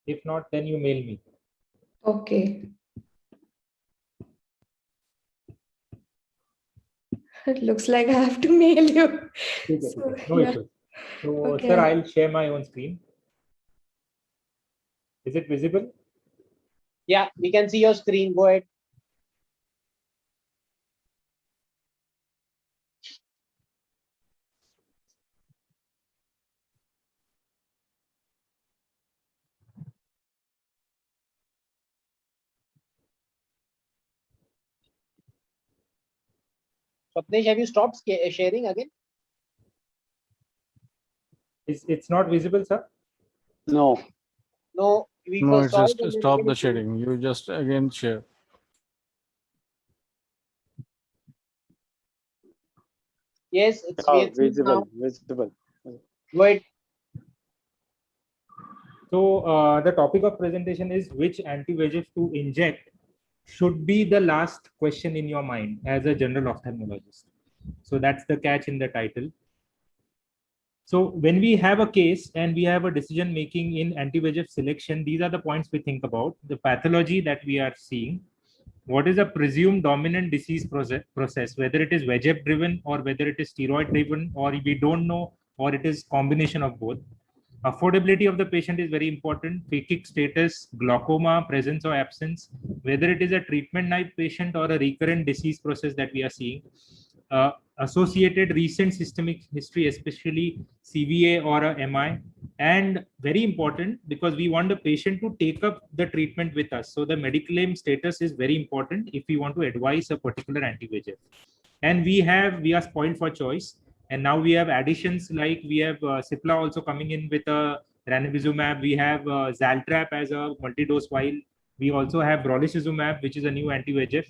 If not, then you mail me. Okay. It looks like I have to mail you. So, No yeah. issues. So, Okay. sir, I'll share my own screen. Is it visible? Yeah, we can see your screen. Go ahead. Swapnesh, have you stopped sharing again? It's not visible, sir? No, No, we no, first it's saw it just and then stop again the it will- sharing. You just again share. Yes, it's Yeah, we see it now. visible. Go ahead. So the topic of presentation is which anti-VEGF to inject should be the last question in your mind as a general ophthalmologist. So that's the catch in the title. So when we have a case and we have a decision making in anti-VEGF selection, these are the points we think about. The pathology that we are seeing, what is a presumed dominant disease process, whether it is VEGF driven or whether it is steroid driven, or we don't know, or it is combination of both. Affordability of the patient is very important. Phakic status, glaucoma, presence or absence, whether it is a treatment naive patient or a recurrent disease process that we are seeing. Associated recent systemic history, especially CVA or a MI, and very important because we want the patient to take up the treatment with us. So the medical claim status is very important if we want to advise a particular anti-VEGF. And we are spoiled for choice. And now we have additions like we have Cipla also coming in with a ranibizumab. We have Zaltrap as a multi-dose vial. We also have brolucizumab, which is a new anti-VEGF.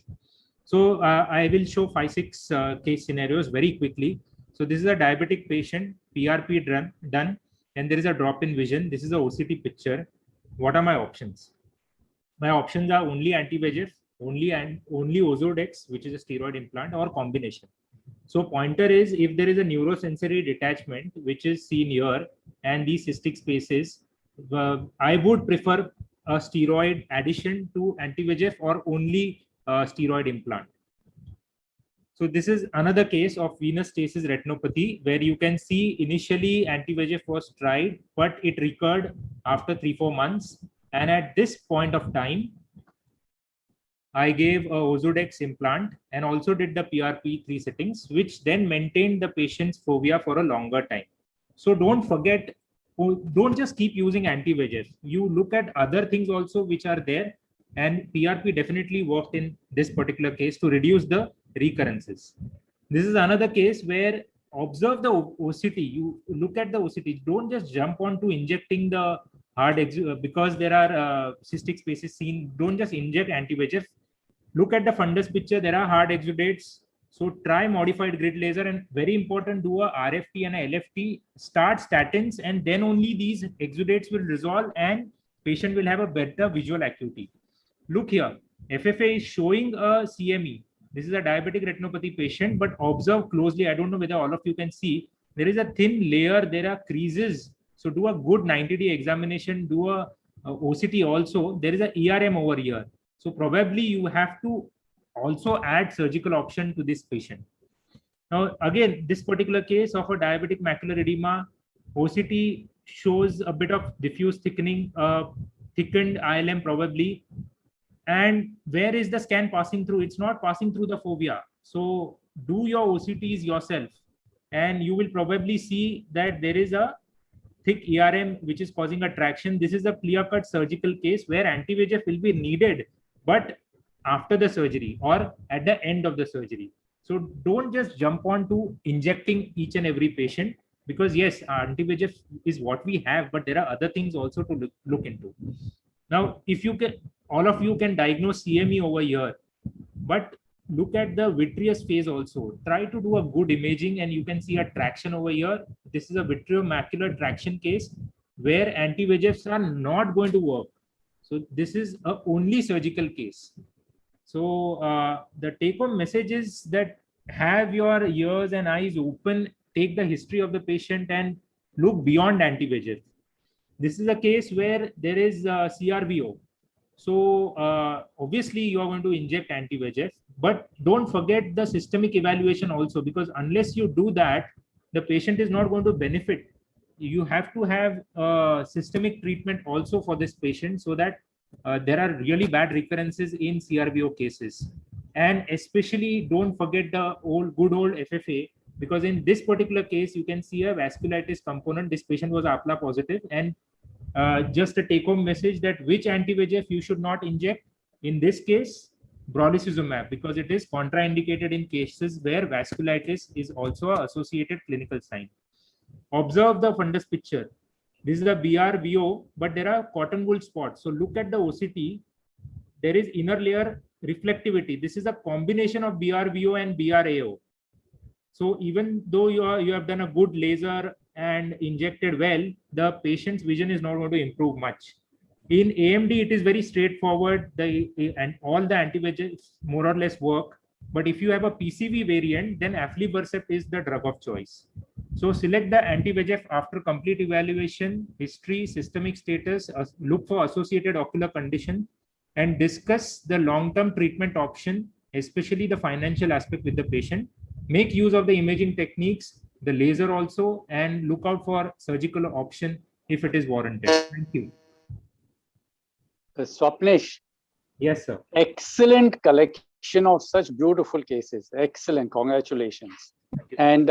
So I will show 5-6 case scenarios very quickly. So this is a diabetic patient, PRP done, and there is a drop in vision. This is a OCT picture. What are my options? My options are only anti-VEGF, only Ozurdex, which is a steroid implant, or combination. So pointer is if there is a neurosensory detachment, which is seen here, and these cystic spaces, I would prefer a steroid addition to anti-VEGF or only steroid implant. So this is another case of venous stasis retinopathy where you can see initially anti-VEGF was tried, but it recurred after 3-4 months. And at this point of time, I gave a Ozurdex implant and also did the PRP 3 settings, which then maintained the patient's fovea for a longer time. So don't forget, don't just keep using anti-VEGF. You look at other things also which are there, and PRP definitely worked in this particular case to reduce the recurrences. This is another case where observe the OCT. You look at the OCT. Don't just jump on to injecting the hard because there are cystic spaces seen. Don't just inject anti-VEGF. Look at the fundus picture. There are hard exudates. So try modified grid laser, and very important, do a RFT and a LFT. Start statins, and then only these exudates will resolve, and patient will have a better visual acuity. Look here, FFA is showing a CME. This is a diabetic retinopathy patient, but observe closely. I don't know whether all of you can see. There is a thin layer. There are creases. So do a good 90-day examination. Do a OCT also. There is a ERM over here. So probably you have to also add surgical option to this patient. Now, again, this particular case of a diabetic macular edema, OCT shows a bit of diffuse thickening, thickened ILM probably. And where is the scan passing through? It's not passing through the fovea. So do your OCTs yourself, and you will probably see that there is a thick ERM which is causing a traction. This is a clear-cut surgical case where anti-VEGF will be needed, but after the surgery or at the end of the surgery. So don't just jump on to injecting each and every patient, because yes, anti-VEGF is what we have, but there are other things also to look into. Now, if you can, all of you can diagnose CME over here, but look at the vitreous phase also. Try to do a good imaging, and you can see a traction over here. This is a vitreomacular traction case where anti-VEGFs are not going to work. So this is a only surgical case. So the take-home message is that have your ears and eyes open, take the history of the patient and look beyond anti-VEGF. This is a case where there is CRVO. So obviously you are going to inject anti-VEGF, but don't forget the systemic evaluation also, because unless you do that, the patient is not going to benefit. You have to have systemic treatment also for this patient, so that there are really bad recurrences in CRVO cases. And especially don't forget the good old FFA, because in this particular case, you can see a vasculitis component. This patient was APLA positive, and just a take-home message that which anti-VEGF you should not inject. In this case, brolucizumab, because it is contraindicated in cases where vasculitis is also an associated clinical sign. Observe the fundus picture. This is a BRVO, but there are cotton wool spots. So look at the OCT. There is inner layer reflectivity. This is a combination of BRVO and BRAO. So even though you have done a good laser and injected well, the patient's vision is not going to improve much. In AMD, it is very straightforward. And all the anti-VEGFs more or less work. But if you have a PCV variant, then aflibercept is the drug of choice. So select the anti-VEGF after complete evaluation, history, systemic status, look for associated ocular condition, and discuss the long-term treatment option, especially the financial aspect with the patient. Make use of the imaging techniques, the laser also, and look out for surgical option if it is warranted. Thank you. Swapnish. Yes, sir. Excellent collection of such beautiful cases. Excellent. Congratulations. And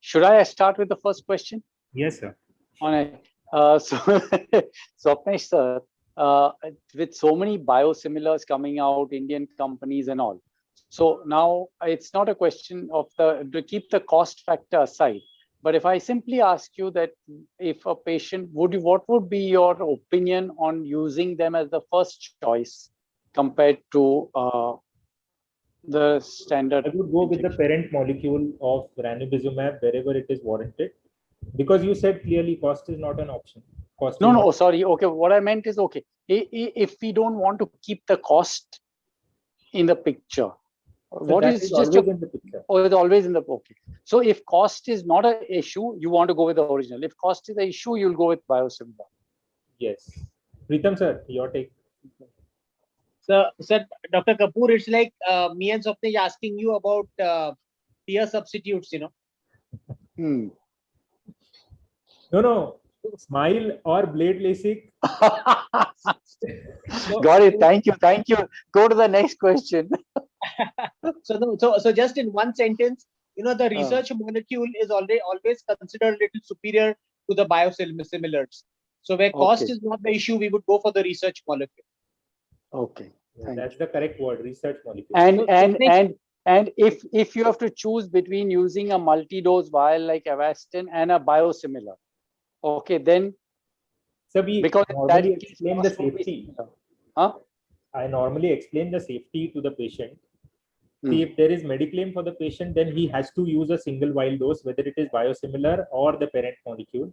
should I start with the first question? Yes, sir. So, Swapnish, sir, with so many biosimilars coming out, Indian companies and all. So now it's not a question of to keep the cost factor aside. But if I simply ask you that if a patient, what would be your opinion on using them as the first choice compared to the standard? I would go with the parent molecule of ranibizumab wherever it is warranted, because you said clearly cost is not an option. Cost no, sorry. Okay, what I meant is, okay, if we don't want to keep the cost in the picture, so what is just in the picture? Oh, it's always in the okay. So if cost is not an issue, you want to go with the original. If cost is the issue, you'll go with biosimilar. Yes. Pritam sir, your take. Sir, Dr. Kapoor, it's like me and Swapnish asking you about peer substitutes, you know. No. Smile or blade LASIK. Got it. Thank you. Go to the next question. So just in one sentence, you know, the research molecule is always considered a little superior to the biosimilars. So where cost is not the issue, we would go for the research molecule. Okay. That's the correct word, research molecule. And if you have to choose between using a multi-dose vial like Avastin and a biosimilar, okay, then because normally explain the safety. I normally explain the safety to the patient. See, if there is Mediclaim for the patient, then he has to use a single vial dose, whether it is biosimilar or the parent molecule.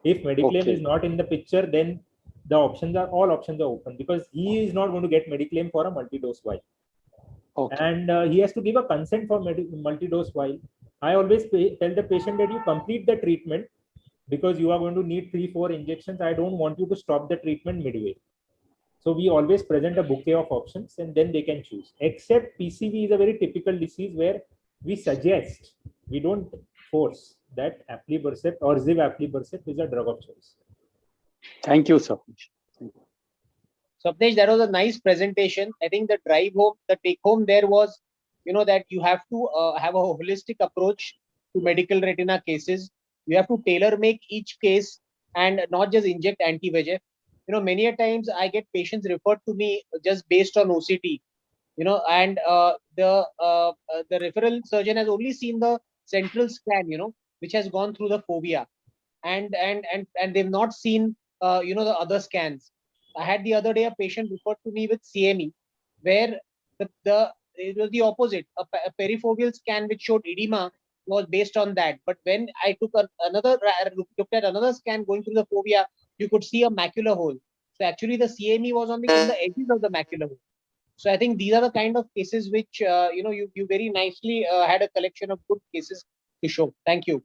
If Mediclaim is not in the picture, then all options are open, because he is not going to get Mediclaim for a multi-dose vial. And he has to give a consent for multi-dose vial. I always tell the patient that you complete the treatment, because you are going to need 3-4 injections. I don't want you to stop the treatment midway. So we always present a bouquet of options, and then they can choose. Except PCV is a very typical disease where we suggest, we don't force, that aflibercept or zivaflibercept is a drug of choice. Thank you, Swapnish. Swapnish, that was a nice presentation. I think the drive home, the take home there was, you know, that you have to have a holistic approach to medical retina cases. You have to tailor make each case and not just inject anti-VEGF. You know, many a times I get patients referred to me just based on OCT, you know, and the referral surgeon has only seen the central scan, you know, which has gone through the fovea, and they've not seen, you know, the other scans. I had the other day a patient referred to me with CME, where it was the opposite. A perifoveal scan which showed edema was based on that. But when I took looked at another scan going through the fovea, you could see a macular hole. So actually the CME was on the edges of the macular hole. So I think these are the kind of cases which, you know, you very nicely had a collection of good cases to show. Thank you.